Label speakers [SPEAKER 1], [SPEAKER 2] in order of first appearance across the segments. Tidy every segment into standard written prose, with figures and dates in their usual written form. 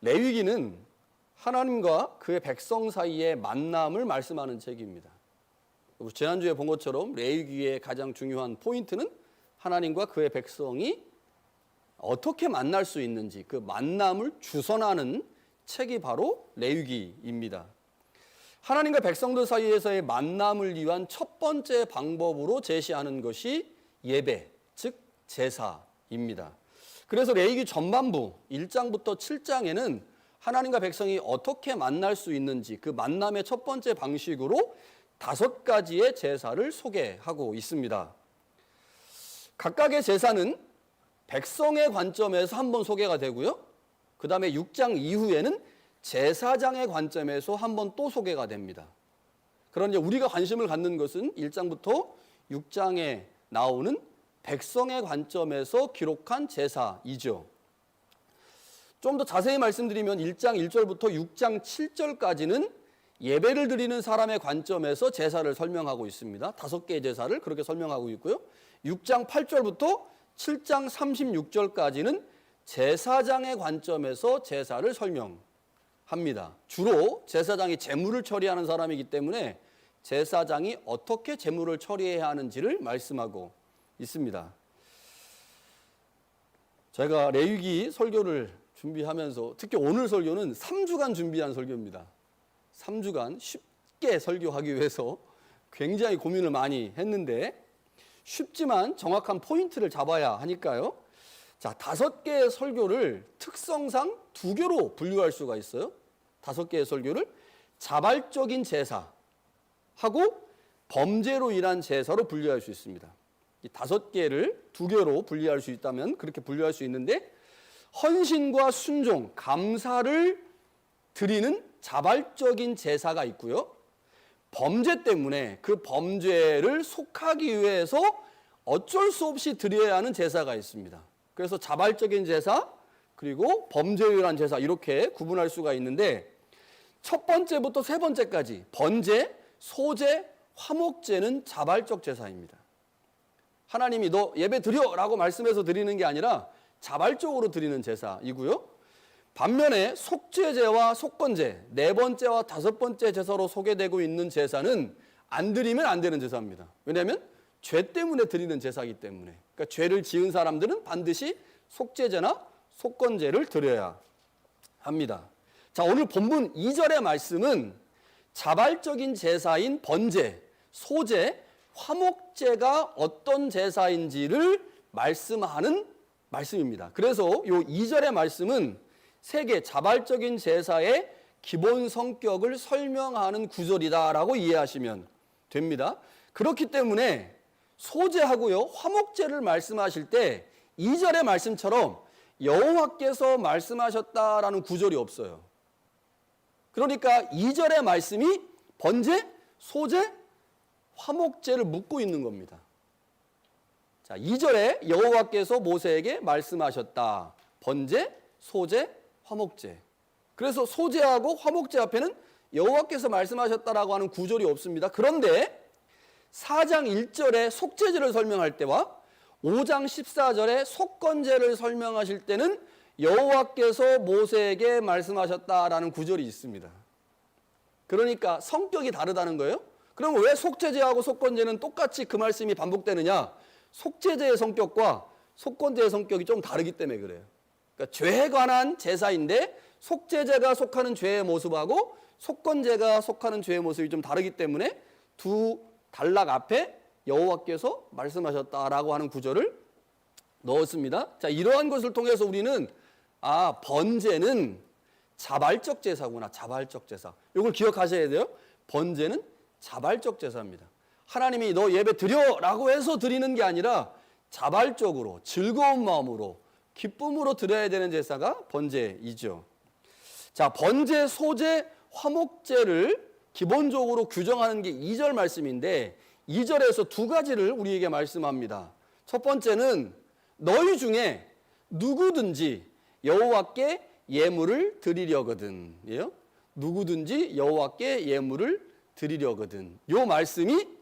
[SPEAKER 1] 레위기는 하나님과 그의 백성 사이의 만남을 말씀하는 책입니다. 지난주에 본 것처럼 레위기의 가장 중요한 포인트는 하나님과 그의 백성이 어떻게 만날 수 있는지 그 만남을 주선하는 책이 바로 레위기입니다. 하나님과 백성들 사이에서의 만남을 위한 첫 번째 방법으로 제시하는 것이 예배, 즉 제사입니다. 그래서 레위기 전반부 1장부터 7장에는 하나님과 백성이 어떻게 만날 수 있는지 그 만남의 첫 번째 방식으로 5가지의 제사를 소개하고 있습니다. 각각의 제사는 백성의 관점에서 한번 소개가 되고요. 그 다음에 6장 이후에는 제사장의 관점에서 한번 또 소개가 됩니다. 그런데 우리가 관심을 갖는 것은 1장부터 6장에 나오는 백성의 관점에서 기록한 제사이죠. 좀 더 자세히 말씀드리면 1장 1절부터 6장 7절까지는 예배를 드리는 사람의 관점에서 제사를 설명하고 있습니다. 5개의 제사를 그렇게 설명하고 있고요. 6장 8절부터 7장 36절까지는 제사장의 관점에서 제사를 설명합니다. 주로 제사장이 제물을 처리하는 사람이기 때문에 제사장이 어떻게 제물을 처리해야 하는지를 말씀하고 있습니다. 제가 레위기 설교를 준비하면서 특히 오늘 설교는 3주간 준비한 설교입니다. 3주간 쉽게 설교하기 위해서 굉장히 고민을 많이 했는데 쉽지만 정확한 포인트를 잡아야 하니까요. 자, 5개의 설교를 특성상 2개로 분류할 수가 있어요. 5개의 설교를 자발적인 제사하고 범죄로 인한 제사로 분류할 수 있습니다. 이 5개를 2개로 분류할 수 있다면 그렇게 분류할 수 있는데 헌신과 순종, 감사를 드리는 자발적인 제사가 있고요. 범죄 때문에 그 범죄를 속하기 위해서 어쩔 수 없이 드려야 하는 제사가 있습니다. 그래서 자발적인 제사 그리고 범죄에 의한 제사 이렇게 구분할 수가 있는데 첫 번째부터 세 번째까지 번제, 소제, 화목제는 자발적 제사입니다. 하나님이 너 예배 드려라고 말씀해서 드리는 게 아니라 자발적으로 드리는 제사이고요. 반면에 속죄제와 속건제, 4번째와 5번째 제사로 소개되고 있는 제사는 안 드리면 안 되는 제사입니다. 왜냐하면 죄 때문에 드리는 제사이기 때문에. 그러니까 죄를 지은 사람들은 반드시 속죄제나 속건제를 드려야 합니다. 자, 오늘 본문 2절의 말씀은 자발적인 제사인 번제, 소제, 화목제가 어떤 제사인지를 말씀하는 말씀입니다. 그래서 이 2절의 말씀은 세계 자발적인 제사의 기본 성격을 설명하는 구절이다라고 이해하시면 됩니다. 그렇기 때문에 소제하고요 화목제를 말씀하실 때 2절의 말씀처럼 여호와께서 말씀하셨다라는 구절이 없어요. 그러니까 2절의 말씀이 번제, 소제, 화목제를 묻고 있는 겁니다. 자, 2절에 여호와께서 모세에게 말씀하셨다. 번제, 소제, 화목제. 그래서 소제하고 화목제 앞에는 여호와께서 말씀하셨다라고 하는 구절이 없습니다. 그런데 4장 1절에 속죄제를 설명할 때와 5장 14절에 속건제를 설명하실 때는 여호와께서 모세에게 말씀하셨다라는 구절이 있습니다. 그러니까 성격이 다르다는 거예요. 그럼 왜 속죄제하고 속건제는 똑같이 그 말씀이 반복되느냐? 속죄제의 성격과 속건제의 성격이 좀 다르기 때문에 그래요. 그러니까 죄에 관한 제사인데 속죄제가 속하는 죄의 모습하고 속건제가 속하는 죄의 모습이 좀 다르기 때문에 두 단락 앞에 여호와께서 말씀하셨다라고 하는 구절을 넣었습니다. 자, 이러한 것을 통해서 우리는 번제는 자발적 제사구나. 자발적 제사. 이걸 기억하셔야 돼요. 번제는 자발적 제사입니다. 하나님이 너 예배 드려라고 해서 드리는 게 아니라 자발적으로 즐거운 마음으로 기쁨으로 드려야 되는 제사가 번제이죠. 자, 번제, 소제, 화목제를 기본적으로 규정하는 게 2절 말씀인데 2절에서 2가지를 우리에게 말씀합니다. 첫 번째는 너희 중에 누구든지 여호와께 예물을 드리려거든. 예요? 누구든지 여호와께 예물을 드리려거든. 요 말씀이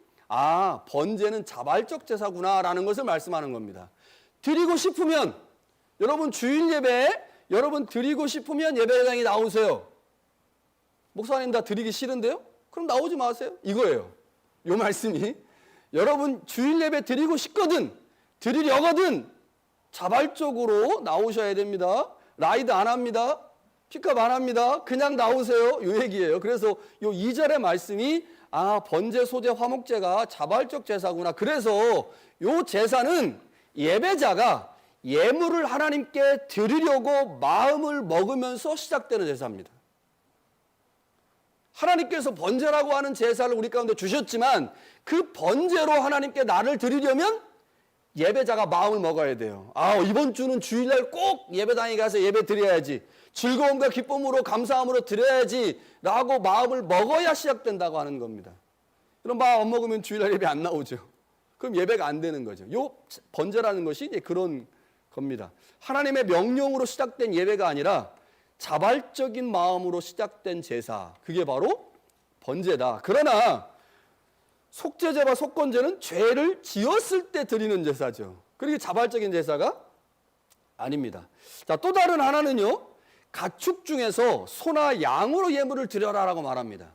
[SPEAKER 1] 번제는 자발적 제사구나라는 것을 말씀하는 겁니다. 드리고 싶으면 여러분 주일 예배에 여러분 드리고 싶으면 예배당에 나오세요. 목사님 다 드리기 싫은데요? 그럼 나오지 마세요. 이거예요. 요 말씀이 여러분 주일 예배 드리고 싶거든, 드리려거든 자발적으로 나오셔야 됩니다. 라이드 안 합니다. 픽업 안 합니다. 그냥 나오세요. 요 얘기예요. 그래서 요 2절의 말씀이 번제, 소제, 화목제가 자발적 제사구나. 그래서 요 제사는 예배자가 예물을 하나님께 드리려고 마음을 먹으면서 시작되는 제사입니다. 하나님께서 번제라고 하는 제사를 우리 가운데 주셨지만 그 번제로 하나님께 나를 드리려면 예배자가 마음을 먹어야 돼요. 이번 주는 주일날 꼭 예배당에 가서 예배 드려야지, 즐거움과 기쁨으로 감사함으로 드려야지 라고 마음을 먹어야 시작된다고 하는 겁니다. 그럼 마음 안 먹으면 주일날 예배 안 나오죠. 그럼 예배가 안 되는 거죠. 요 번제라는 것이 이제 그런 겁니다. 하나님의 명령으로 시작된 예배가 아니라 자발적인 마음으로 시작된 제사, 그게 바로 번제다. 그러나 속죄제와 속건제는 죄를 지었을 때 드리는 제사죠. 그러기 자발적인 제사가 아닙니다. 자, 또 다른 하나는요, 가축 중에서 소나 양으로 예물을 드려라라고 말합니다.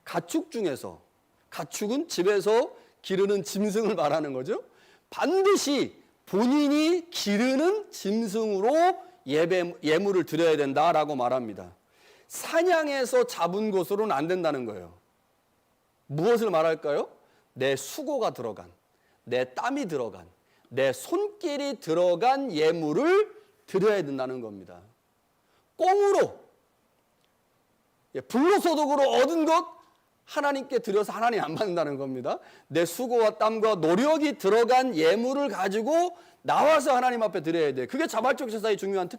[SPEAKER 1] 가축 중에서, 가축은 집에서 기르는 짐승을 말하는 거죠. 반드시 본인이 기르는 짐승으로 예물을 드려야 된다라고 말합니다. 사냥해서 잡은 것으로는 안 된다는 거예요. 무엇을 말할까요? 내 수고가 들어간, 내 땀이 들어간, 내 손길이 들어간 예물을 드려야 된다는 겁니다. 꽁으로, 불로소득으로 얻은 것 하나님께 드려서 하나님 안 받는다는 겁니다. 내 수고와 땀과 노력이 들어간 예물을 가지고 나와서 하나님 앞에 드려야 돼요. 그게 자발적 제사의 중요한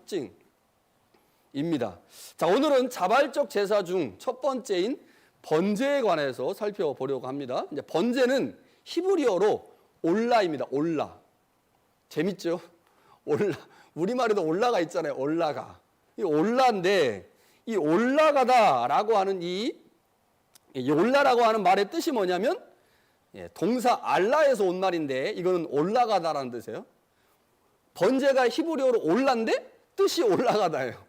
[SPEAKER 1] 특징입니다. 자, 오늘은 자발적 제사 중 첫 번째인 번제에 관해서 살펴보려고 합니다. 이제 번제는 히브리어로 올라입니다. 올라. 재밌죠? 올라. 우리말에도 올라가 있잖아요. 올라가. 이 올라인데, 이 올라가다라고 하는 이 올라라고 하는 말의 뜻이 뭐냐면, 동사 알라에서 온 말인데 이거는 올라가다라는 뜻이에요. 번제가 히브리어로 올라인데 뜻이 올라가다예요.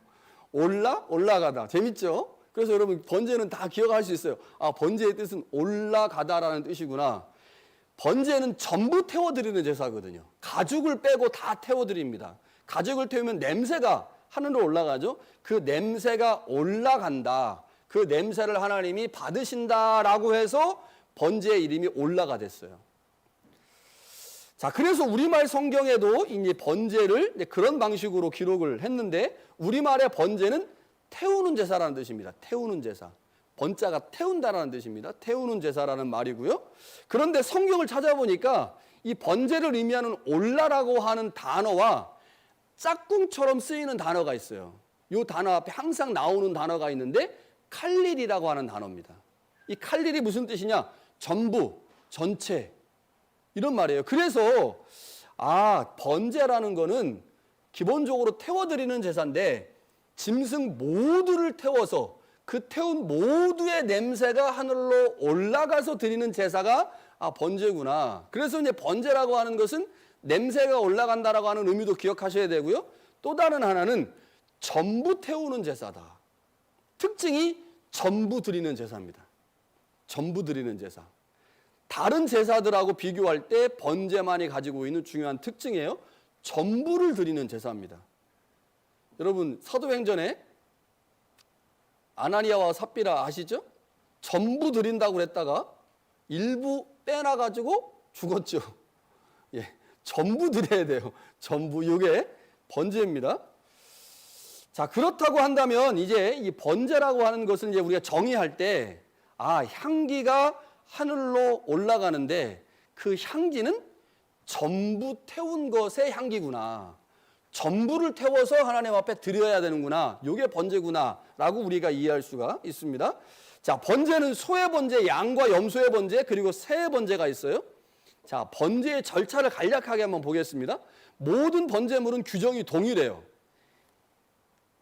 [SPEAKER 1] 올라가다. 재밌죠? 그래서 여러분 번제는 다 기억할 수 있어요. 번제의 뜻은 올라가다라는 뜻이구나. 번제는 전부 태워드리는 제사거든요. 가죽을 빼고 다 태워드립니다. 가죽을 태우면 냄새가 하늘로 올라가죠. 그 냄새가 올라간다. 그 냄새를 하나님이 받으신다라고 해서 번제의 이름이 올라가 됐어요. 자, 그래서 우리말 성경에도 이제 번제를 그런 방식으로 기록을 했는데, 우리말의 번제는 태우는 제사라는 뜻입니다. 태우는 제사. 번자가 태운다라는 뜻입니다. 태우는 제사라는 말이고요. 그런데 성경을 찾아보니까 이 번제를 의미하는 올라라고 하는 단어와 짝꿍처럼 쓰이는 단어가 있어요. 이 단어 앞에 항상 나오는 단어가 있는데 칼릴이라고 하는 단어입니다. 이 칼릴이 무슨 뜻이냐? 전부, 전체 이런 말이에요. 그래서 번제라는 거는 기본적으로 태워드리는 제사인데 짐승 모두를 태워서 그 태운 모두의 냄새가 하늘로 올라가서 드리는 제사가 번제구나. 그래서 이제 번제라고 하는 것은 냄새가 올라간다라고 하는 의미도 기억하셔야 되고요. 또 다른 하나는 전부 태우는 제사다. 특징이 전부 드리는 제사입니다. 전부 드리는 제사. 다른 제사들하고 비교할 때 번제만이 가지고 있는 중요한 특징이에요. 전부를 드리는 제사입니다. 여러분 사도행전에 아나니아와 삽비라 아시죠? 전부 드린다고 그랬다가 일부 빼놔가지고 죽었죠. 전부 드려야 돼요. 전부. 이게 번제입니다. 자, 그렇다고 한다면 이제 이 번제라고 하는 것을 이제 우리가 정의할 때 향기가 하늘로 올라가는데 그 향기는 전부 태운 것의 향기구나. 전부를 태워서 하나님 앞에 드려야 되는구나. 이게 번제구나 라고 우리가 이해할 수가 있습니다. 자, 번제는 소의 번제, 양과 염소의 번제, 그리고 새의 번제가 있어요. 자, 번제의 절차를 간략하게 한번 보겠습니다. 모든 번제물은 규정이 동일해요.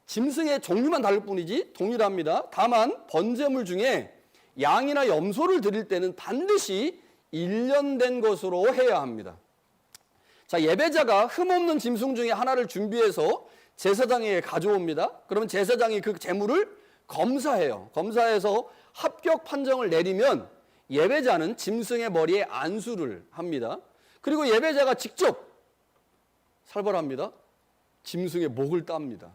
[SPEAKER 1] 짐승의 종류만 다를 뿐이지 동일합니다. 다만 번제물 중에 양이나 염소를 드릴 때는 반드시 1년 된 것으로 해야 합니다. 자, 예배자가 흠없는 짐승 중에 하나를 준비해서 제사장에게 가져옵니다. 그러면 제사장이 그 제물을 검사해요. 검사해서 합격 판정을 내리면 예배자는 짐승의 머리에 안수를 합니다. 그리고 예배자가 직접 살벌합니다. 짐승의 목을 땁니다.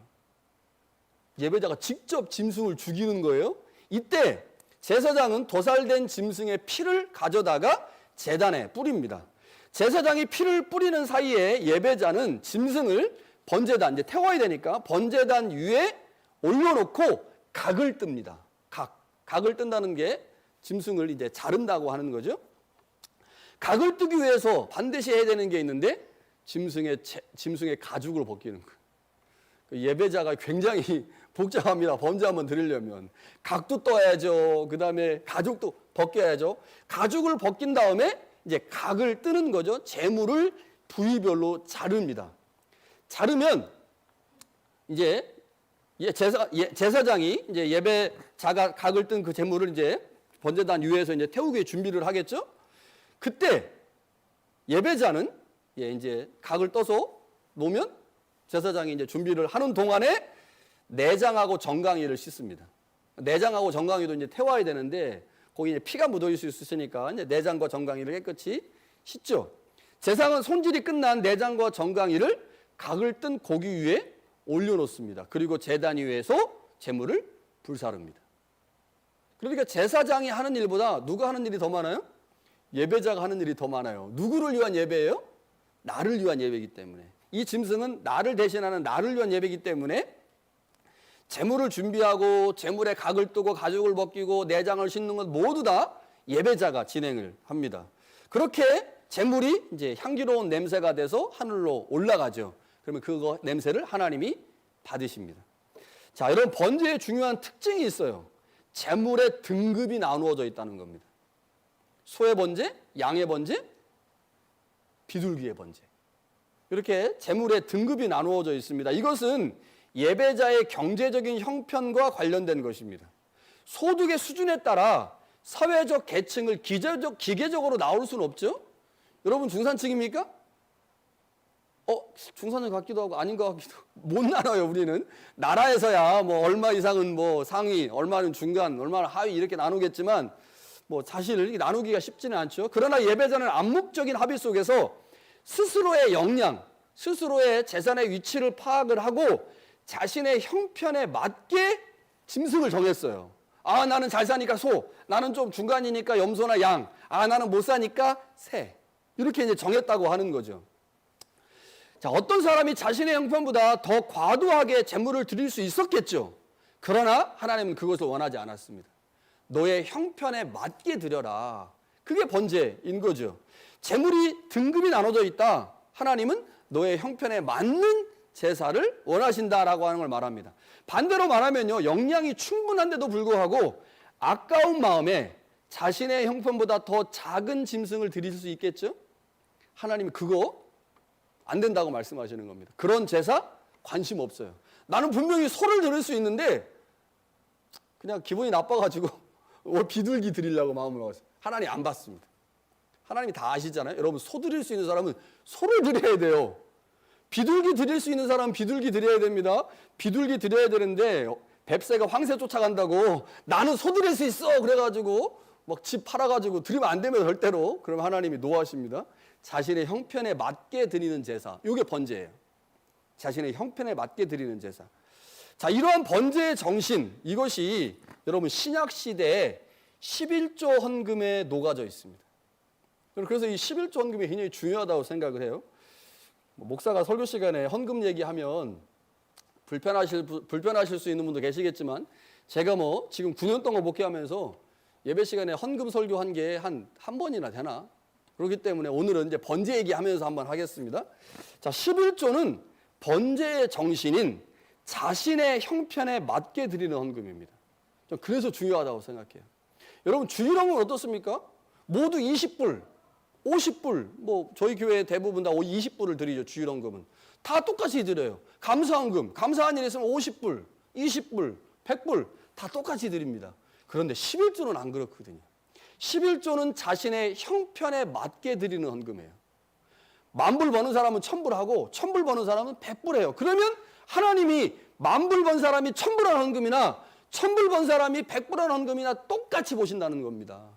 [SPEAKER 1] 예배자가 직접 짐승을 죽이는 거예요. 이때 제사장은 도살된 짐승의 피를 가져다가 제단에 뿌립니다. 제사장이 피를 뿌리는 사이에 예배자는 짐승을 번제단, 이제 태워야 되니까 번제단 위에 올려놓고 각을 뜹니다. 각을 뜬다는 게 짐승을 이제 자른다고 하는 거죠. 각을 뜨기 위해서 반드시 해야 되는 게 있는데 짐승의 가죽을 벗기는 거예요. 예배자가 굉장히 복잡합니다. 번제 한번 드리려면 각도 떠야죠. 그 다음에 가죽도 벗겨야죠. 가죽을 벗긴 다음에 이제 각을 뜨는 거죠. 제물을 부위별로 자릅니다. 자르면 이제 제사장이 이제 예배자가 각을 뜬 그 제물을 이제 번제단 위에서 이제 태우기 준비를 하겠죠. 그때 예배자는 이제 각을 떠서 놓으면 제사장이 이제 준비를 하는 동안에 내장하고 정강이를 씻습니다. 내장하고 정강이도 이제 태워야 되는데 거기 이제 피가 묻어 있을 수 있으니까 이제 내장과 정강이를 깨끗이 씻죠. 제사장은 손질이 끝난 내장과 정강이를 각을 뜬 고기 위에 올려놓습니다. 그리고 제단 위에서 제물을 불사릅니다. 그러니까 제사장이 하는 일보다 누가 하는 일이 더 많아요? 예배자가 하는 일이 더 많아요. 누구를 위한 예배예요? 나를 위한 예배이기 때문에. 이 짐승은 나를 대신하는 나를 위한 예배이기 때문에 제물을 준비하고 제물에 각을 뜨고 가죽을 벗기고 내장을 씻는 것 모두 다 예배자가 진행을 합니다. 그렇게 제물이 이제 향기로운 냄새가 돼서 하늘로 올라가죠. 그러면 그 냄새를 하나님이 받으십니다. 자, 이런 번제의 중요한 특징이 있어요. 제물의 등급이 나누어져 있다는 겁니다. 소의 번제, 양의 번제, 비둘기의 번제. 이렇게 제물의 등급이 나누어져 있습니다. 이것은 예배자의 경제적인 형편과 관련된 것입니다. 소득의 수준에 따라 사회적 계층을 기계적으로 나올 수는 없죠. 여러분 중산층입니까? 중산층 같기도 하고 아닌 것 같기도 하고 못 나눠요. 우리는 나라에서야 뭐 얼마 이상은 뭐 상위, 얼마는 중간, 얼마는 하위 이렇게 나누겠지만 뭐 사실 나누기가 쉽지는 않죠. 그러나 예배자는 암묵적인 합의 속에서 스스로의 역량, 스스로의 재산의 위치를 파악을 하고 자신의 형편에 맞게 짐승을 정했어요. 아, 나는 잘 사니까 소, 나는 좀 중간이니까 염소나 양, 아, 나는 못 사니까 새. 이렇게 이제 정했다고 하는 거죠. 자, 어떤 사람이 자신의 형편보다 더 과도하게 제물을 드릴 수 있었겠죠. 그러나 하나님은 그것을 원하지 않았습니다. 너의 형편에 맞게 드려라. 그게 번제인 거죠. 제물이 등급이 나눠져 있다. 하나님은 너의 형편에 맞는 제사를 원하신다라고 하는 걸 말합니다. 반대로 말하면요, 역량이 충분한데도 불구하고 아까운 마음에 자신의 형편보다 더 작은 짐승을 드릴 수 있겠죠? 하나님은 그거 안 된다고 말씀하시는 겁니다. 그런 제사 관심 없어요. 나는 분명히 소를 드릴 수 있는데 그냥 기분이 나빠가지고 비둘기 드리려고 마음을 먹었어요. 하나님 안 받습니다. 하나님이 다 아시잖아요. 여러분, 소 드릴 수 있는 사람은 소를 드려야 돼요. 비둘기 드릴 수 있는 사람은 비둘기 드려야 됩니다. 비둘기 드려야 되는데 뱁새가 황새 쫓아간다고 나는 소 드릴 수 있어 그래가지고 막 집 팔아가지고 드리면 안 되면 절대로. 그럼 하나님이 노하십니다. 자신의 형편에 맞게 드리는 제사, 이게 번제예요. 자신의 형편에 맞게 드리는 제사. 자, 이러한 번제의 정신, 이것이 여러분 신약 시대에 11조 헌금에 녹아져 있습니다. 그래서 이 11조 헌금이 굉장히 중요하다고 생각을 해요. 목사가 설교 시간에 헌금 얘기하면 불편하실 수 있는 분도 계시겠지만 제가 뭐 지금 9년 동안 목회하면서 예배 시간에 헌금 설교한 게 한 번이나 되나? 그렇기 때문에 오늘은 이제 번제 얘기하면서 한번 하겠습니다. 자, 11조는 번제의 정신인 자신의 형편에 맞게 드리는 헌금입니다. 그래서 중요하다고 생각해요. 여러분, 주일헌금은 어떻습니까? 모두 20불, 50불, 뭐 저희 교회 대부분 다 20불을 드리죠. 주일헌금은 다 똑같이 드려요. 감사헌금, 감사한 일 있으면 50불, 20불, 100불 다 똑같이 드립니다. 그런데 11조는 안 그렇거든요. 11조는 자신의 형편에 맞게 드리는 헌금이에요. 10,000불 버는 사람은 1,000불 하고 1,000불 버는 사람은 100불 해요. 그러면 하나님이 만불 번 사람이 천불한 헌금이나 천불 번 사람이 백불한 헌금이나 똑같이 보신다는 겁니다.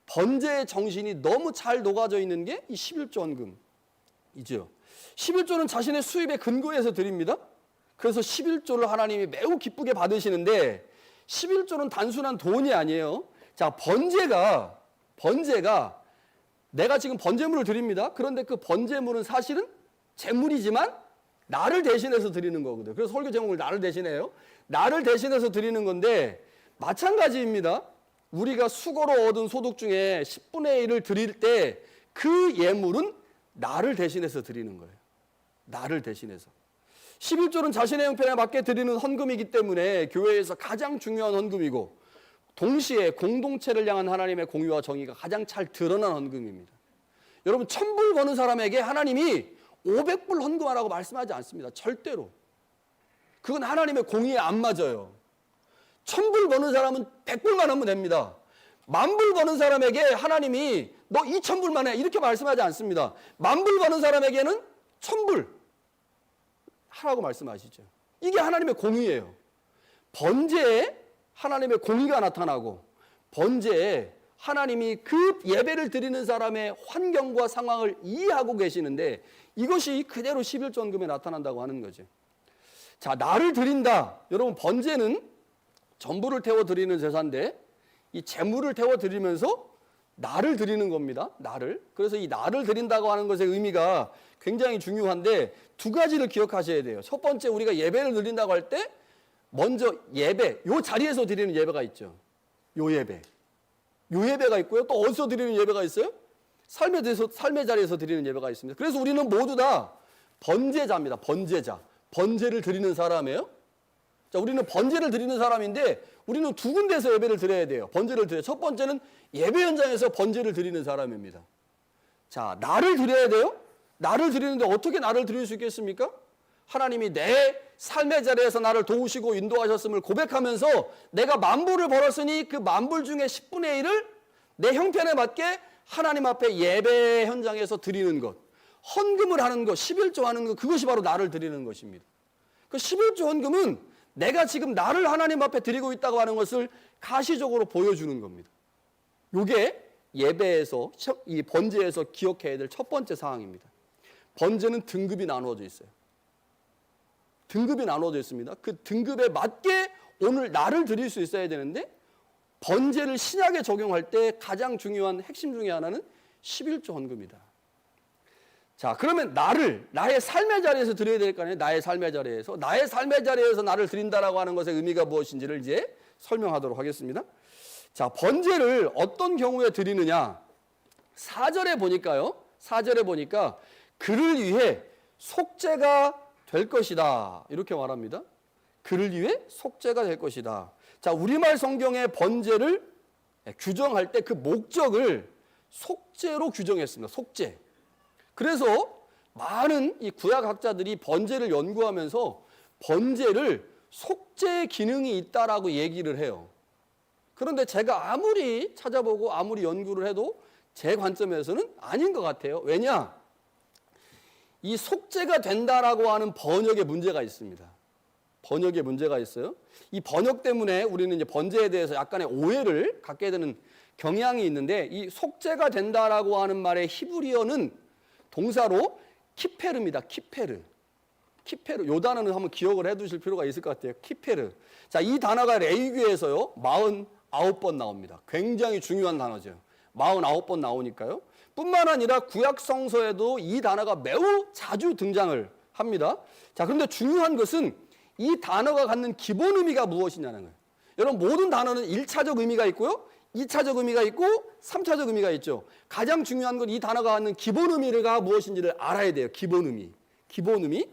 [SPEAKER 1] 번제의 정신이 너무 잘 녹아져 있는 게 이 11조 헌금이죠. 11조는 자신의 수입의 근거에서 드립니다. 그래서 11조를 하나님이 매우 기쁘게 받으시는데 11조는 단순한 돈이 아니에요. 자, 번제가 내가 지금 번제물을 드립니다. 그런데 그 번제물은 사실은 제물이지만 나를 대신해서 드리는 거거든요. 그래서 설교 제목을 나를 대신해요. 나를 대신해서 드리는 건데 마찬가지입니다. 우리가 수고로 얻은 소득 중에 10분의 1을 드릴 때 그 예물은 나를 대신해서 드리는 거예요. 나를 대신해서. 11조는 자신의 형편에 맞게 드리는 헌금이기 때문에 교회에서 가장 중요한 헌금이고 동시에 공동체를 향한 하나님의 공의와 정의가 가장 잘 드러난 헌금입니다. 여러분 1000불 버는 사람에게 하나님이 500불 헌금하라고 말씀하지 않습니다. 절대로. 그건 하나님의 공의에 안 맞아요. 1000불 버는 사람은 100불만 하면 됩니다. 10,000불 버는 사람에게 하나님이 너 2000불만 해 이렇게 말씀하지 않습니다. 10,000불 버는 사람에게는 1000불 하라고 말씀하시죠. 이게 하나님의 공의예요. 번제에 하나님의 공의가 나타나고 번제에 하나님이 그 예배를 드리는 사람의 환경과 상황을 이해하고 계시는데 이것이 그대로 11조 헌금에 나타난다고 하는 거죠. 자, 나를 드린다. 여러분 번제는 전부를 태워 드리는 제사인데 이 재물을 태워 드리면서 나를 드리는 겁니다. 나를. 그래서 이 나를 드린다고 하는 것의 의미가 굉장히 중요한데 두 가지를 기억하셔야 돼요. 첫 번째 우리가 예배를 드린다고 할 때 먼저 예배, 요 자리에서 드리는 예배가 있죠. 요 예배가 있고요. 또 어디서 드리는 예배가 있어요? 삶의 자리에서 드리는 예배가 있습니다. 그래서 우리는 모두 다 번제자입니다. 번제자. 번제를 드리는 사람이에요. 자, 우리는 번제를 드리는 사람인데 우리는 두 군데서 예배를 드려야 돼요. 번제를 드려요. 첫 번째는 예배 현장에서 번제를 드리는 사람입니다. 자, 나를 드려야 돼요. 나를 드리는데 어떻게 나를 드릴 수 있겠습니까? 하나님이 내 삶의 자리에서 나를 도우시고 인도하셨음을 고백하면서 내가 10,000불을 벌었으니 그 10,000불 중에 10분의 1을 내 형편에 맞게 하나님 앞에 예배 현장에서 드리는 것, 헌금을 하는 것, 11조 하는 것, 그것이 바로 나를 드리는 것입니다. 그 11조 헌금은 내가 지금 나를 하나님 앞에 드리고 있다고 하는 것을 가시적으로 보여주는 겁니다. 이게 예배에서, 이 번제에서 기억해야 될 첫 번째 사항입니다. 번제는 등급이 나누어져 있어요. 등급이 나누어져 있습니다. 그 등급에 맞게 오늘 나를 드릴 수 있어야 되는데 번제를 신약에 적용할 때 가장 중요한 핵심 중에 하나는 11조 헌금이다. 자, 그러면 나의 삶의 자리에서 드려야 될 거 아니에요? 나의 삶의 자리에서 나를 드린다라고 하는 것의 의미가 무엇인지를 이제 설명하도록 하겠습니다. 자, 번제를 어떤 경우에 드리느냐? 4절에 보니까 그를 위해 속죄가 될 것이다. 이렇게 말합니다. 그를 위해 속죄가 될 것이다. 자, 우리말 성경의 번제를 규정할 때 그 목적을 속죄로 규정했습니다. 속죄. 그래서 많은 이 구약학자들이 번제를 연구하면서 번제를 속죄의 기능이 있다라고 얘기를 해요. 그런데 제가 아무리 찾아보고 아무리 연구를 해도 제 관점에서는 아닌 것 같아요. 왜냐? 이 속죄가 된다라고 하는 번역에 문제가 있습니다. 번역에 문제가 있어요. 이 번역 때문에 우리는 이제 번제에 대해서 약간의 오해를 갖게 되는 경향이 있는데 이 속죄가 된다라고 하는 말의 히브리어는 동사로 키페르입니다. 키페르. 이 단어는 한번 기억을 해두실 필요가 있을 것 같아요. 키페르. 자, 이 단어가 레위기에서요 49번 나옵니다. 굉장히 중요한 단어죠. 49번 나오니까요. 뿐만 아니라 구약 성서에도 이 단어가 매우 자주 등장을 합니다. 자, 그런데 중요한 것은 이 단어가 갖는 기본 의미가 무엇이냐는 거예요. 여러분 모든 단어는 1차적 의미가 있고요. 2차적 의미가 있고 3차적 의미가 있죠. 가장 중요한 건 이 단어가 갖는 기본 의미가 무엇인지를 알아야 돼요. 기본 의미.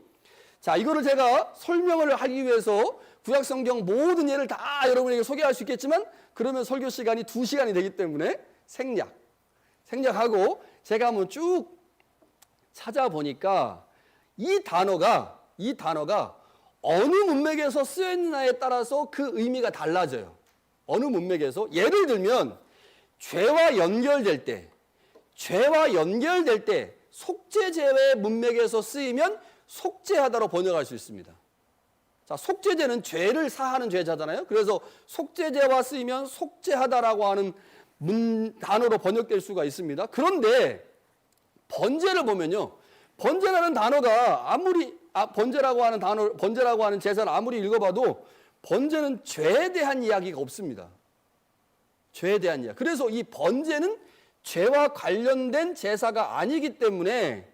[SPEAKER 1] 자, 이거를 제가 설명을 하기 위해서 구약 성경 모든 예를 다 여러분에게 소개할 수 있겠지만 그러면 설교 시간이 2시간이 되기 때문에 생략하고 제가 한번 쭉 찾아보니까 이 단어가 어느 문맥에서 쓰였느냐에 따라서 그 의미가 달라져요. 어느 문맥에서 예를 들면 죄와 연결될 때 속죄제의 문맥에서 쓰이면 속죄하다로 번역할 수 있습니다. 자, 속죄제는 죄를 사하는 죄자잖아요. 그래서 속죄제와 쓰이면 속죄하다라고 하는 단어로 번역될 수가 있습니다. 그런데 번제를 보면요, 번제라는 단어가 아무리 번제라고 하는 제사를 아무리 읽어봐도 번제는 죄에 대한 이야기가 없습니다. 죄에 대한 이야기. 그래서 이 번제는 죄와 관련된 제사가 아니기 때문에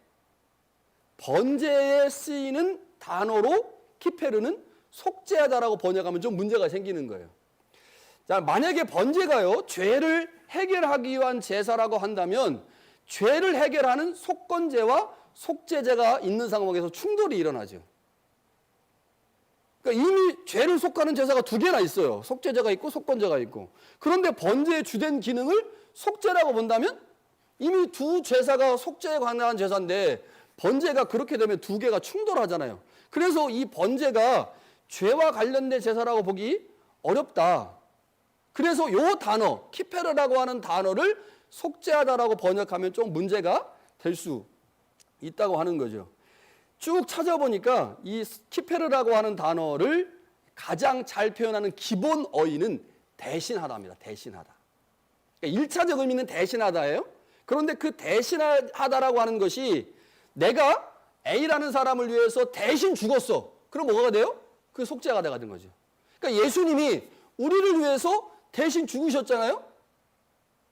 [SPEAKER 1] 번제에 쓰이는 단어로 키페르는 속죄하다라고 번역하면 좀 문제가 생기는 거예요. 자, 만약에 번제가요, 죄를 해결하기 위한 제사라고 한다면 죄를 해결하는 속건제와 속죄제가 있는 상황에서 충돌이 일어나죠. 그러니까 이미 죄를 속하는 제사가 두 개나 있어요. 속죄제가 있고 속건제가 있고. 그런데 번제의 주된 기능을 속죄라고 본다면 이미 두 제사가 속죄에 관한 제사인데 번제가 그렇게 되면 두 개가 충돌하잖아요. 그래서 이 번제가 죄와 관련된 제사라고 보기 어렵다. 그래서 이 단어, 키페르라고 하는 단어를 속죄하다라고 번역하면 좀 문제가 될 수 있다고 하는 거죠. 쭉 찾아보니까 이 키페르라고 하는 단어를 가장 잘 표현하는 기본 어휘는 대신하다입니다. 대신하다. 그러니까 1차적 의미는 대신하다예요. 그런데 그 대신하다라고 하는 것이 내가 A라는 사람을 위해서 대신 죽었어. 그럼 뭐가 돼요? 그 속죄가 되는 거죠. 그러니까 예수님이 우리를 위해서 대신 죽으셨잖아요.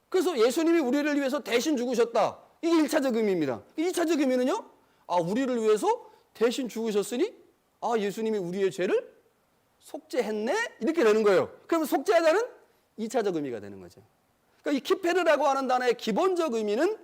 [SPEAKER 1] 그래서 예수님이 우리를 위해서 대신 죽으셨다. 이게 1차적 의미입니다. 2차적 의미는요, 우리를 위해서 대신 죽으셨으니 예수님이 우리의 죄를 속죄했네? 이렇게 되는 거예요. 그러면 속죄하다는 2차적 의미가 되는 거죠. 그러니까 이 키페르라고 하는 단어의 기본적 의미는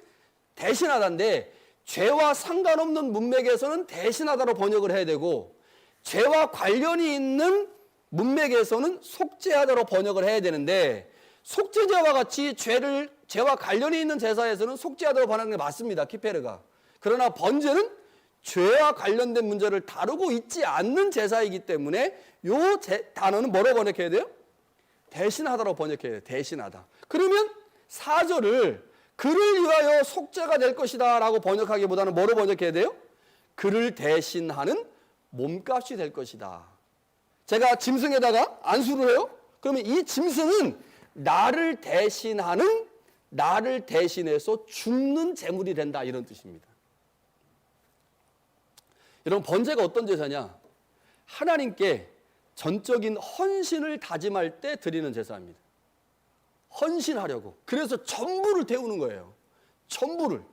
[SPEAKER 1] 대신하다인데 죄와 상관없는 문맥에서는 대신하다로 번역을 해야 되고 죄와 관련이 있는 문맥에서는 속죄하다로 번역을 해야 되는데 속죄제와 같이 죄와 관련이 있는 제사에서는 속죄하다로 번역하는 게 맞습니다. 키페르가. 그러나 번제는 죄와 관련된 문제를 다루고 있지 않는 제사이기 때문에 이 단어는 뭐로 번역해야 돼요? 대신하다로 번역해야 돼요. 대신하다. 그러면 4절을 그를 위하여 속죄가 될 것이다 라고 번역하기보다는 뭐로 번역해야 돼요? 그를 대신하는 몸값이 될 것이다. 제가 짐승에다가 안수를 해요? 그러면 이 짐승은 나를 대신해서 죽는 제물이 된다, 이런 뜻입니다. 여러분, 번제가 어떤 제사냐? 하나님께 전적인 헌신을 다짐할 때 드리는 제사입니다. 헌신하려고. 그래서 전부를 태우는 거예요. 전부를.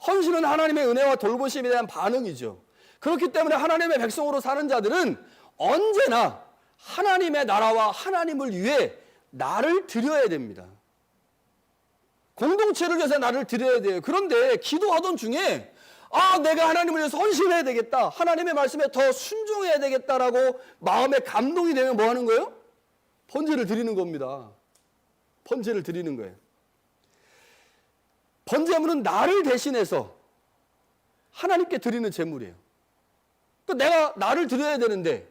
[SPEAKER 1] 헌신은 하나님의 은혜와 돌보심에 대한 반응이죠. 그렇기 때문에 하나님의 백성으로 사는 자들은 언제나 하나님의 나라와 하나님을 위해 나를 드려야 됩니다. 공동체를 위해서 나를 드려야 돼요. 그런데 기도하던 중에 내가 하나님을 위해서 헌신해야 되겠다, 하나님의 말씀에 더 순종해야 되겠다라고 마음에 감동이 되면 뭐 하는 거예요? 번제를 드리는 겁니다. 번제를 드리는 거예요. 번제물은 나를 대신해서 하나님께 드리는 제물이에요. 그러니까 내가 나를 드려야 되는데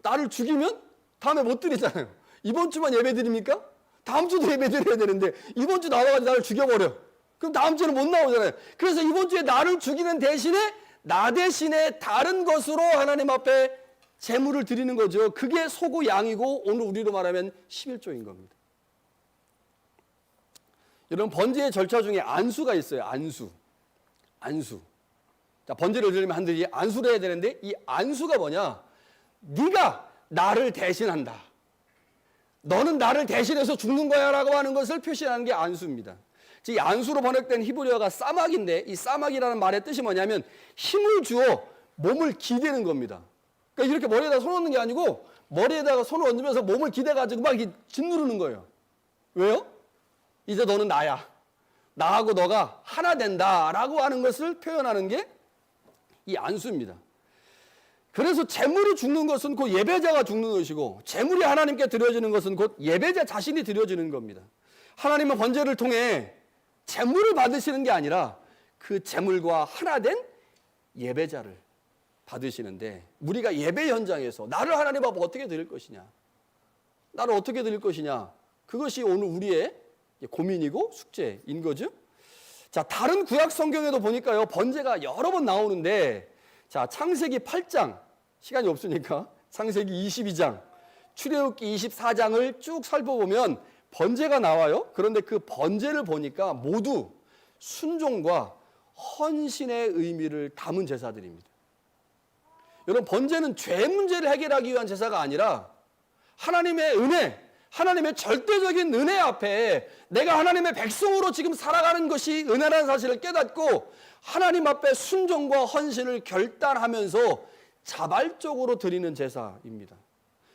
[SPEAKER 1] 나를 죽이면 다음에 못 드리잖아요. 이번 주만 예배 드립니까? 다음 주도 예배 드려야 되는데 이번 주 나와가지고 나를 죽여버려. 그럼 다음 주는 못 나오잖아요. 그래서 이번 주에 나를 죽이는 대신에 나 대신에 다른 것으로 하나님 앞에 제물을 드리는 거죠. 그게 소고 양이고 오늘 우리로 말하면 11조인 겁니다. 여러분, 번제의 절차 중에 안수가 있어요. 안수. 자, 번제를 드리면 한들이 안수를 해야 되는데 이 안수가 뭐냐? 네가 나를 대신한다. 너는 나를 대신해서 죽는 거야 라고 하는 것을 표시하는 게 안수입니다. 이 안수로 번역된 히브리어가 싸막인데 이 싸막이라는 말의 뜻이 뭐냐면 힘을 주어 몸을 기대는 겁니다. 그러니까 이렇게 머리에다가 손 얹는 게 아니고 머리에다가 손을 얹으면서 몸을 기대가지고 막 이렇게 짓누르는 거예요. 왜요? 이제 너는 나야. 나하고 너가 하나 된다 라고 하는 것을 표현하는 게 이 안수입니다. 그래서 제물이 죽는 것은 곧 예배자가 죽는 것이고 제물이 하나님께 드려지는 것은 곧 예배자 자신이 드려지는 겁니다. 하나님은 번제를 통해 제물을 받으시는 게 아니라 그 제물과 하나 된 예배자를 받으시는데 우리가 예배 현장에서 나를 하나님 앞에 어떻게 드릴 것이냐, 나를 어떻게 드릴 것이냐, 그것이 오늘 우리의 고민이고 숙제인 거죠. 자, 다른 구약 성경에도 보니까요 번제가 여러 번 나오는데 자, 창세기 8장, 시간이 없으니까 창세기 22장, 출애굽기 24장을 쭉 살펴보면 번제가 나와요. 그런데 그 번제를 보니까 모두 순종과 헌신의 의미를 담은 제사들입니다. 여러분, 번제는 죄 문제를 해결하기 위한 제사가 아니라 하나님의 은혜, 하나님의 절대적인 은혜 앞에 내가 하나님의 백성으로 지금 살아가는 것이 은혜라는 사실을 깨닫고 하나님 앞에 순종과 헌신을 결단하면서 자발적으로 드리는 제사입니다.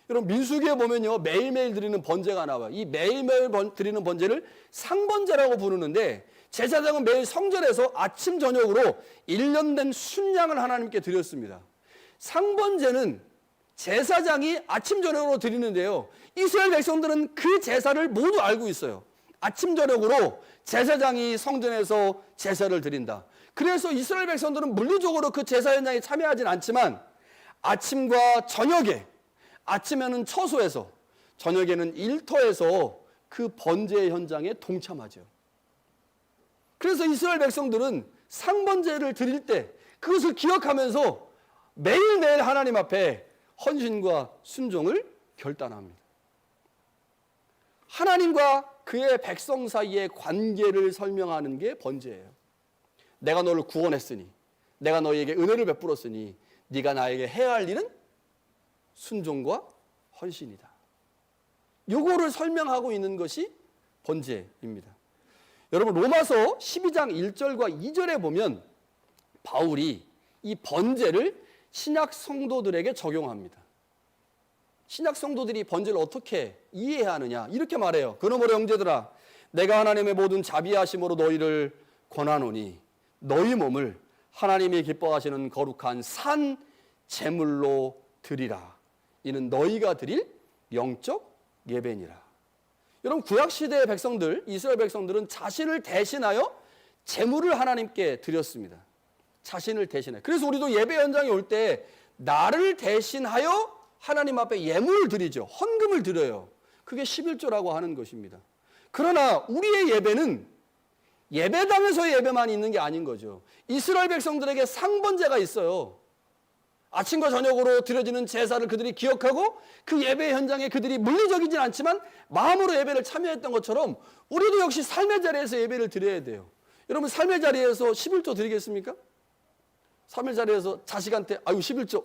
[SPEAKER 1] 여러분, 민수기에 보면요, 매일매일 드리는 번제가 나와요. 이 매일매일 드리는 번제를 상번제라고 부르는데, 제사장은 매일 성전에서 아침 저녁으로 1년 된 순양을 하나님께 드렸습니다. 상번제는 제사장이 아침 저녁으로 드리는데요, 이스라엘 백성들은 그 제사를 모두 알고 있어요. 아침 저녁으로 제사장이 성전에서 제사를 드린다. 그래서 이스라엘 백성들은 물리적으로 그 제사 현장에 참여하진 않지만 아침과 저녁에, 아침에는 처소에서, 저녁에는 일터에서 그 번제 현장에 동참하죠. 그래서 이스라엘 백성들은 상번제를 드릴 때 그것을 기억하면서 매일매일 하나님 앞에 헌신과 순종을 결단합니다. 하나님과 그의 백성 사이의 관계를 설명하는 게 번제예요. 내가 너를 구원했으니, 내가 너에게 은혜를 베풀었으니 네가 나에게 해야 할 일은 순종과 헌신이다. 요거를 설명하고 있는 것이 번제입니다. 여러분, 로마서 12장 1절과 2절에 보면 바울이 이 번제를 신약 성도들에게 적용합니다. 신약 성도들이 번제를 어떻게 이해해야 하느냐, 이렇게 말해요. 그러므로 형제들아, 내가 하나님의 모든 자비하심으로 너희를 권하노니 너희 몸을 하나님이 기뻐하시는 거룩한 산 제물로 드리라. 이는 너희가 드릴 영적 예배니라. 여러분, 구약시대의 백성들, 이스라엘 백성들은 자신을 대신하여 제물을 하나님께 드렸습니다. 자신을 대신해. 그래서 우리도 예배 현장에 올 때 나를 대신하여 하나님 앞에 예물을 드리죠. 헌금을 드려요. 그게 11조라고 하는 것입니다. 그러나 우리의 예배는 예배당에서의 예배만 있는 게 아닌 거죠. 이스라엘 백성들에게 상번제가 있어요. 아침과 저녁으로 드려지는 제사를 그들이 기억하고 그 예배 현장에 그들이 물리적이진 않지만 마음으로 예배를 참여했던 것처럼 우리도 역시 삶의 자리에서 예배를 드려야 돼요. 여러분, 삶의 자리에서 11조 드리겠습니까? 삶의 자리에서 자식한테 아유 11조,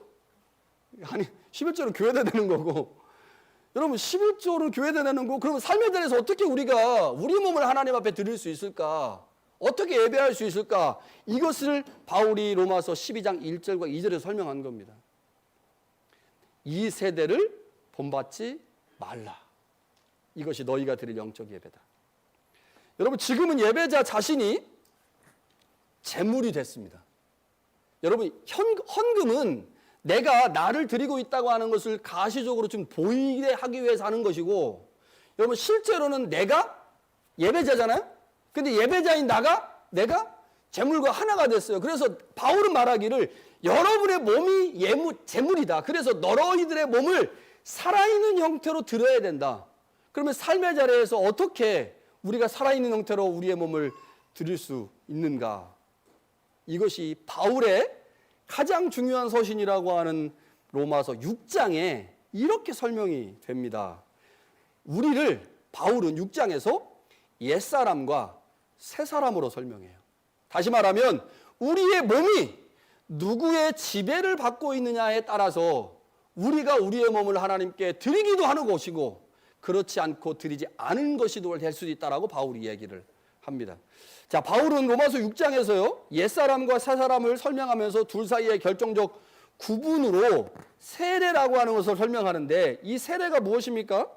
[SPEAKER 1] 아니 11조는 교회에 내는 거고, 여러분 11조는 교회에 내는 거고, 그러면 삶의 자리에서 어떻게 우리가 우리 몸을 하나님 앞에 드릴 수 있을까? 어떻게 예배할 수 있을까? 이것을 바울이 로마서 12장 1절과 2절에 설명한 겁니다. 이 세대를 본받지 말라. 이것이 너희가 드릴 영적 예배다. 여러분, 지금은 예배자 자신이 제물이 됐습니다. 여러분, 헌금은 내가 나를 드리고 있다고 하는 것을 가시적으로 좀 보이게 하기 위해서 하는 것이고, 여러분 실제로는 내가 예배자잖아요. 근데 예배자인 내가 제물과 하나가 됐어요. 그래서 바울은 말하기를 여러분의 몸이 제물이다. 그래서 너희들의 몸을 살아있는 형태로 드려야 된다. 그러면 삶의 자리에서 어떻게 우리가 살아있는 형태로 우리의 몸을 드릴 수 있는가? 이것이 바울의 가장 중요한 서신이라고 하는 로마서 6장에 이렇게 설명이 됩니다. 우리를 바울은 6장에서 옛사람과 새사람으로 설명해요. 다시 말하면 우리의 몸이 누구의 지배를 받고 있느냐에 따라서 우리가 우리의 몸을 하나님께 드리기도 하는 것이고 그렇지 않고 드리지 않은 것이도 될 수도 있다라고 바울이 얘기를 합니다. 자, 바울은 로마서 6장에서요, 옛사람과 새사람을 설명하면서 둘 사이의 결정적 구분으로 세례라고 하는 것을 설명하는데, 이 세례가 무엇입니까?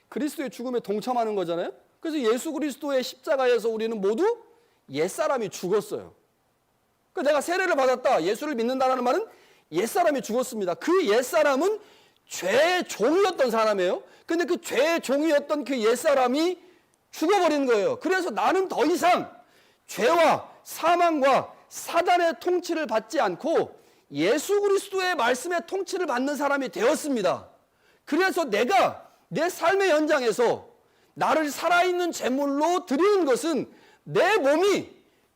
[SPEAKER 1] 그리스도의 죽음에 동참하는 거잖아요. 그래서 예수 그리스도의 십자가에서 우리는 모두 옛사람이 죽었어요. 그러니까 내가 세례를 받았다, 예수를 믿는다는 말은 옛사람이 죽었습니다. 그 옛사람은 죄의 종이었던 사람이에요. 근데 그 죄의 종이었던 그 옛사람이 죽어버린 거예요. 그래서 나는 더 이상 죄와 사망과 사단의 통치를 받지 않고 예수 그리스도의 말씀의 통치를 받는 사람이 되었습니다. 그래서 내가 내 삶의 현장에서 나를 살아있는 제물로 드리는 것은 내 몸이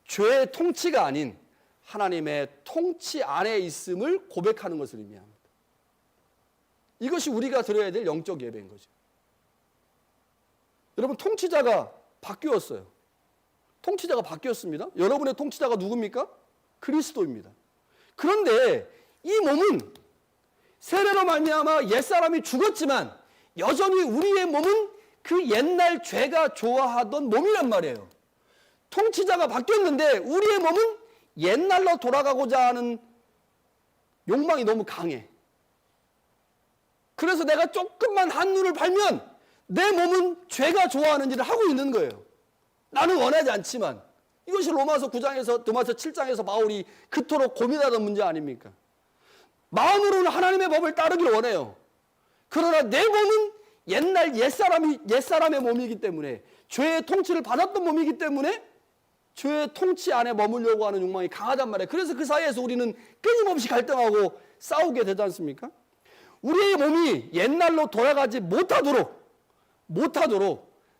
[SPEAKER 1] 죄의 통치가 아닌 하나님의 통치 안에 있음을 고백하는 것을 의미합니다. 이것이 우리가 드려야 될 영적 예배인 거죠. 여러분, 통치자가 바뀌었어요. 통치자가 바뀌었습니다. 여러분의 통치자가 누굽니까? 그리스도입니다. 그런데 이 몸은 세례로 말미암아 옛사람이 죽었지만 여전히 우리의 몸은 그 옛날 죄가 좋아하던 몸이란 말이에요. 통치자가 바뀌었는데 우리의 몸은 옛날로 돌아가고자 하는 욕망이 너무 강해. 그래서 내가 조금만 한눈을 팔면 내 몸은 죄가 좋아하는 일을 하고 있는 거예요. 나는 원하지 않지만. 이것이 로마서 9장에서 로마서 7장에서 바울이 그토록 고민하던 문제 아닙니까? 마음으로는 하나님의 법을 따르길 원해요. 그러나 내 몸은 옛날 옛사람의 몸이기 때문에, 죄의 통치를 받았던 몸이기 때문에 죄의 통치 안에 머물려고 하는 욕망이 강하단 말이에요. 그래서 그 사이에서 우리는 끊임없이 갈등하고 싸우게 되지 않습니까? 우리의 몸이 옛날로 돌아가지 못하도록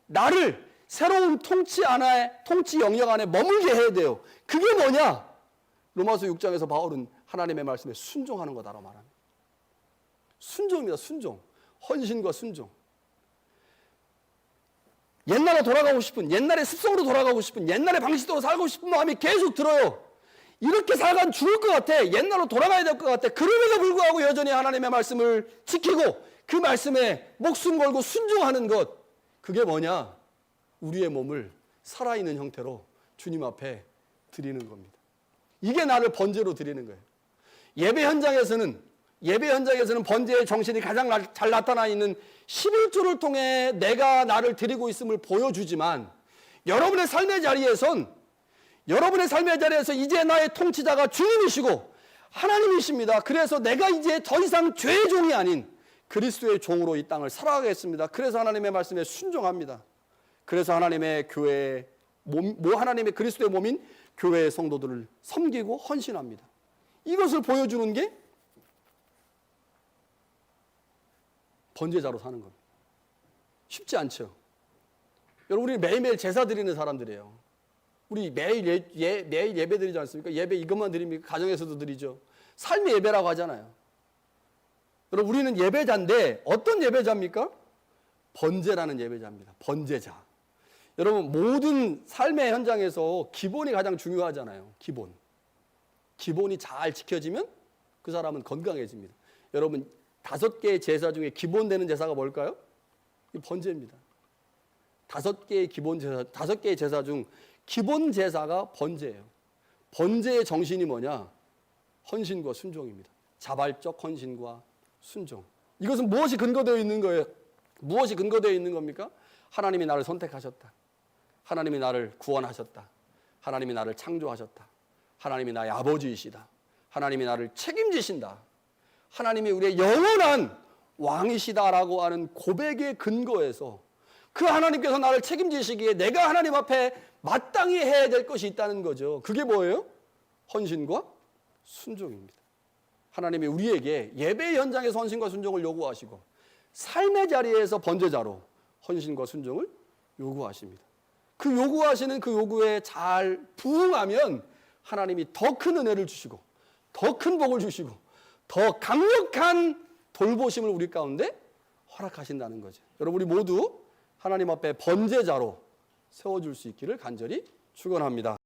[SPEAKER 1] 나를 새로운 통치 영역 안에 머물게 해야 돼요. 그게 뭐냐? 로마서 6장에서 바울은 하나님의 말씀에 순종하는 거다라고 말합니다. 순종입니다. 순종. 헌신과 순종. 옛날에 돌아가고 싶은, 옛날의 습성으로 돌아가고 싶은, 옛날의 방식대로 살고 싶은 마음이 계속 들어요. 이렇게 살아가면 죽을 것 같아. 옛날로 돌아가야 될 것 같아. 그럼에도 불구하고 여전히 하나님의 말씀을 지키고 그 말씀에 목숨 걸고 순종하는 것. 그게 뭐냐? 우리의 몸을 살아있는 형태로 주님 앞에 드리는 겁니다. 이게 나를 번제로 드리는 거예요. 예배 현장에서는 번제의 정신이 가장 잘 나타나 있는 11조를 통해 내가 나를 드리고 있음을 보여주지만, 여러분의 삶의 자리에서 이제 나의 통치자가 주님이시고 하나님이십니다. 그래서 내가 이제 더 이상 죄의 종이 아닌 그리스도의 종으로 이 땅을 살아가겠습니다. 그래서 하나님의 말씀에 순종합니다. 그래서 하나님의 그리스도의 몸인 교회의 성도들을 섬기고 헌신합니다. 이것을 보여주는 게 번제자로 사는 겁니다. 쉽지 않죠. 여러분, 우리 매일매일 제사 드리는 사람들이에요. 우리 매일 예배 드리지 않습니까? 예배 이것만 드립니까? 가정에서도 드리죠. 삶의 예배라고 하잖아요. 여러분, 우리는 예배자인데 어떤 예배자입니까? 번제라는 예배자입니다. 번제자. 여러분, 모든 삶의 현장에서 기본이 가장 중요하잖아요. 기본이 잘 지켜지면 그 사람은 건강해집니다. 여러분, 5개의 제사 중에 기본 되는 제사가 뭘까요? 이 번제입니다. 5개의 제사 중 기본 제사가 번제예요. 번제의 정신이 뭐냐? 헌신과 순종입니다. 자발적 헌신과 순종. 이것은 무엇이 근거되어 있는 거예요? 무엇이 근거되어 있는 겁니까? 하나님이 나를 선택하셨다. 하나님이 나를 구원하셨다. 하나님이 나를 창조하셨다. 하나님이 나의 아버지이시다. 하나님이 나를 책임지신다. 하나님이 우리의 영원한 왕이시다라고 하는 고백의 근거에서 그 하나님께서 나를 책임지시기에 내가 하나님 앞에 마땅히 해야 될 것이 있다는 거죠. 그게 뭐예요? 헌신과 순종입니다. 하나님이 우리에게 예배 현장에서 헌신과 순종을 요구하시고 삶의 자리에서 번제자로 헌신과 순종을 요구하십니다. 그 요구하시는 그 요구에 잘 부응하면 하나님이 더 큰 은혜를 주시고 더 큰 복을 주시고 더 강력한 돌보심을 우리 가운데 허락하신다는 거죠. 여러분, 우리 모두 하나님 앞에 번제자로 세워줄 수 있기를 간절히 축원합니다.